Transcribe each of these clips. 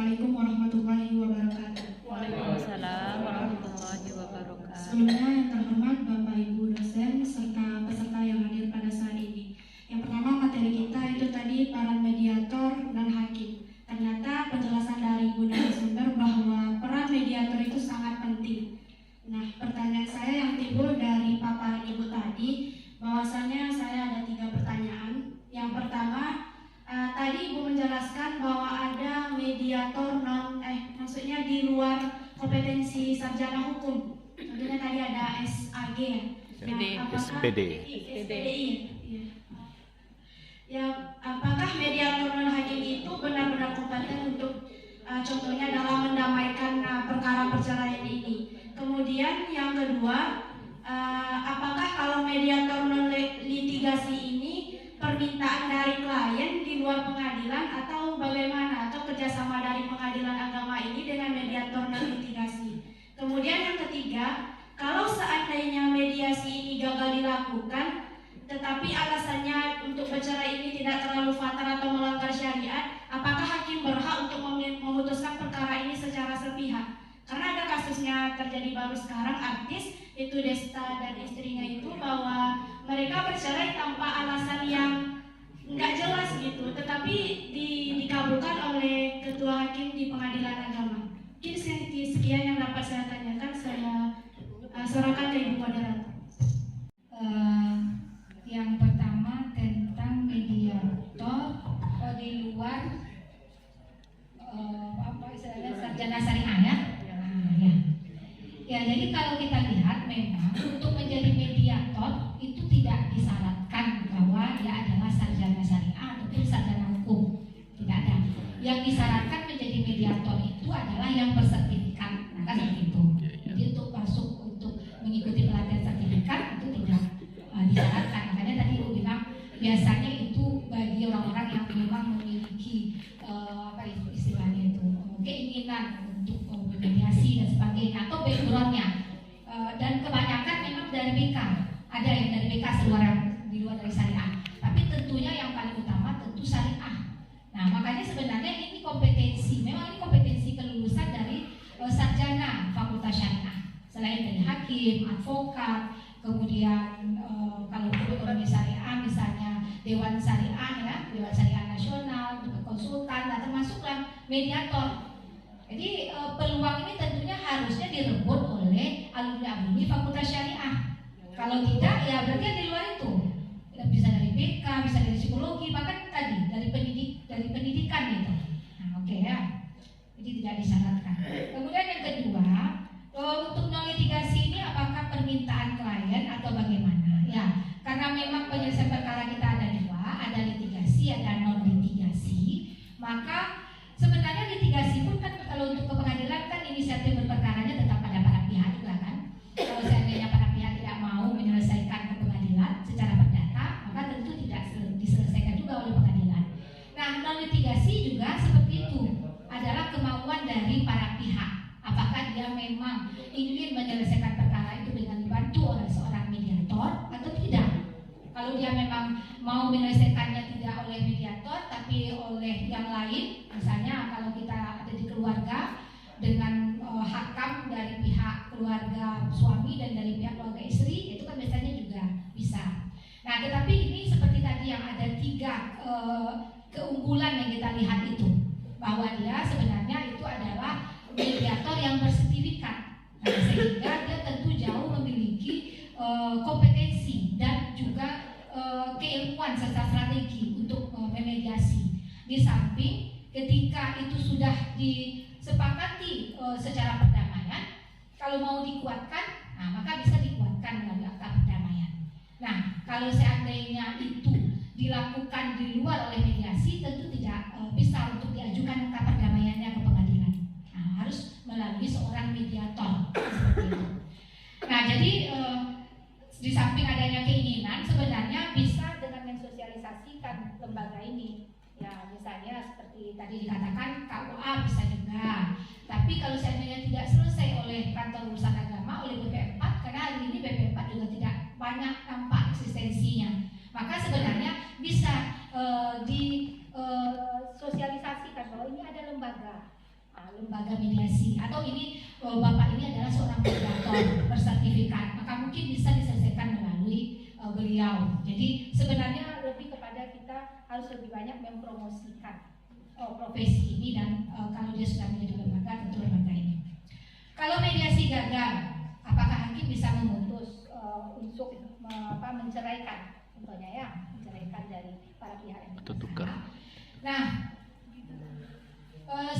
Assalamualaikum warahmatullahi wabarakatuh. Waalaikumsalam warahmatullahi wabarakatuh. Sebelumnya yang terhormat Bapak Ibu dosen serta peserta yang hadir pada saat ini. Yang pertama, materi kita itu tadi peran mediator dan hakim. Ternyata penjelasan dari Ibu narasumber bahwa peran mediator itu sangat penting. Nah, pertanyaan saya yang timbul dari paparan Ibu tadi, bahwasanya saya ada 3 pertanyaan. Yang pertama, tadi Ibu menjelaskan bahwa ada mediator maksudnya di luar kompetensi sarjana hukum. Contohnya tadi ada SAG ya. SPD. Ya, apakah mediator non hakim itu benar-benar kompeten untuk contohnya dalam mendamaikan perkara perceraian ini? Kemudian yang kedua, apakah kalau mediator non litigasi ini permintaan dari klien di luar pengadilan atau bagaimana, atau kerjasama dari pengadilan agama ini dengan mediator non litigasi? Kemudian yang ketiga, kalau seandainya mediasi ini gagal dilakukan tetapi alasannya untuk bercerai ini tidak terlalu fatal atau melanggar syariat, apakah hakim berhak untuk memutuskan perkara ini secara sepihak? Karena ada kasusnya terjadi baru sekarang, artis itu Desta dan istrinya itu bahwa mereka bercerai tanpa alasan yang nggak jelas gitu, tetapi dikabulkan oleh ketua hakim di pengadilan agama. Mungkin sekian yang dapat saya tanyakan, saya serahkan ke Ibu moderator. Yang pertama tentang mediator di luar sarjana syariah ya. Ya, jadi kalau kita lihat memang untuk menjadi mediator itu tidak disyaratkan bahwa dia adalah sarjana syariah ataupun sarjana hukum, tidak ada. Yang disyaratkan menjadi mediator itu adalah yang bersertifikat, nah kan seperti itu. Jadi untuk masuk untuk mengikuti pelatihan sertifikat itu tidak disyaratkan. Makanya tadi Ibu bilang biasanya itu bagi orang-orang yang memang memiliki istilahnya itu keinginan untuk mediasi dan sebagainya atau backgroundnya, dan kebanyakan memang dari BK, ada yang dari BK di luar dari syariah, tapi tentunya yang paling utama tentu syariah. Nah, makanya sebenarnya ini kompetensi, memang ini kompetensi kelulusan dari sarjana fakultas syariah, selain dari hakim, advokat, kemudian kalau ekonomi syariah misalnya Dewan Syariah ya, Dewan Syariah Nasional, juga konsultan, dan termasuklah mediator. Jadi peluang ini tentunya harusnya direbut oleh alumni fakultas syariah. Kalau tidak ya berarti di luar itu. Bisa dari BK, bisa dari psikologi, bahkan tadi dari pendidikan gitu. Nah, oke ya. Jadi tidak disyaratkan. Kemudian yang kedua, untuk non litigasi ini apakah permintaan klien atau bagaimana? Ya, karena memang penyelesaian perkara kita ada dua, ada litigasi, ada non litigasi. Maka sebenarnya litigasi pun kan kalau untuk ke pengadilan kan inisiatif berperkaranya tetap pada para pihak juga kan. Kalau seandainya para pihak tidak mau menyelesaikan ke pengadilan secara perdata, maka tentu tidak diselesaikan juga oleh pengadilan. Nah, non litigasi juga seperti itu, adalah kemauan dari para pihak. Apakah dia memang ingin menyelesaikan perkara itu dengan dibantu oleh seorang mediator atau tidak? Kalau dia memang mau menyelesaikannya tidak oleh mediator tapi oleh yang lain, misalnya kalau kita ada di keluarga dengan hakam dari pihak keluarga suami dan dari pihak keluarga istri, itu kan biasanya juga bisa. Nah, tetapi ini seperti tadi yang ada 3 keunggulan yang kita lihat itu, bahwa dia sebenarnya itu adalah mediator yang bersertifikat, nah, sehingga dia tentu jauh memiliki kompetensi dan juga keilmuan serta strategi untuk memediasi. Di samping ketika itu sudah disepakati secara perdamaian, kalau mau dikuatkan, nah, maka bisa dikuatkan melalui akta perdamaian. Nah, kalau seandainya itu dilakukan di luar oleh mediasi, tentu tidak bisa untuk diajukan akta perdamaiannya ke pengadilan. Nah, harus melalui seorang mediator seperti itu. Nah, jadi di samping adanya keinginan, sebenarnya bisa dengan mensosialisasikan lembaga ini. Ya, misalnya seperti tadi dikatakan KUA bisa juga. Tapi kalau seandainya tidak selesai oleh kantor urusan agama, oleh BP4, karena hari ini BP4 juga tidak banyak tampak eksistensinya, maka sebenarnya bisa disosialisasikan bahwa ini ada lembaga. lembaga mediasi, atau ini Bapak ini adalah seorang mediator bersertifikat, maka mungkin bisa diselesaikan melalui beliau. Jadi sebenarnya lebih kepada kita harus lebih banyak mempromosikan profesi ini, dan kalau dia sudah menjadi lembaga, tentu lembaga ini. Kalau mediasi gagal, apakah hakim bisa memutus untuk menceraikan, contohnya ya, menceraikan dari para pihak yang bermasalah. Nah,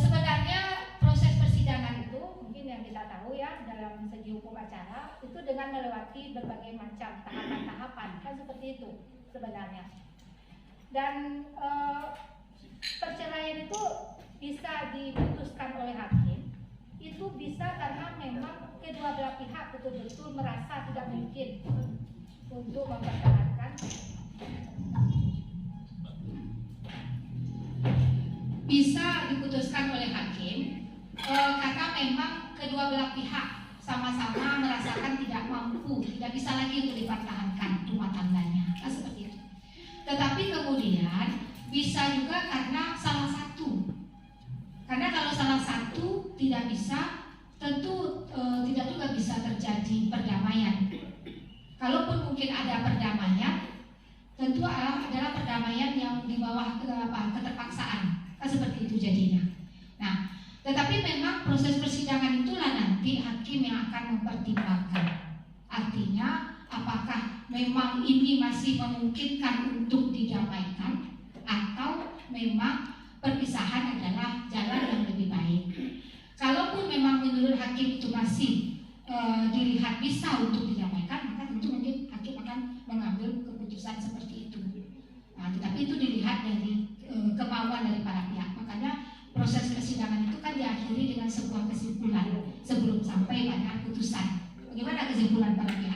sebenarnya proses persidangan itu mungkin yang kita tahu ya dalam segi hukum acara itu dengan melewati berbagai macam tahapan-tahapan, kan seperti itu sebenarnya. Dan perceraian itu bisa diputuskan oleh hakim, itu bisa karena memang kedua belah pihak betul-betul merasa tidak mungkin untuk mempertahankan, bisa diputuskan oleh hakim karena memang kedua belah pihak sama-sama merasakan tidak mampu, tidak bisa lagi untuk dipertahankan rumah tangganya, nah, seperti itu. Tetapi kemudian bisa juga karena salah satu, karena kalau salah satu tidak bisa, tentu tidak juga bisa terjadi perdamaian. Kalaupun mungkin ada perdamaian, tentu adalah perdamaian yang di bawah keterpaksaan, kan seperti itu jadinya. Nah, tetapi memang proses persidangan itulah nanti hakim yang akan mempertimbangkan. Artinya, apakah memang ini masih memungkinkan untuk didamaikan, atau memang perpisahan adalah jalan yang lebih baik. Kalaupun memang menurut hakim itu masih dilihat bisa untuk didamaikan, maka tentu mungkin hakim akan mengambil keputusan seperti itu. Nah, tetapi itu dilihat dari kemauan dari para pihak. Makanya proses persidangan itu kan diakhiri dengan sebuah kesimpulan sebelum sampai pada putusan. Bagaimana kesimpulan para pihak?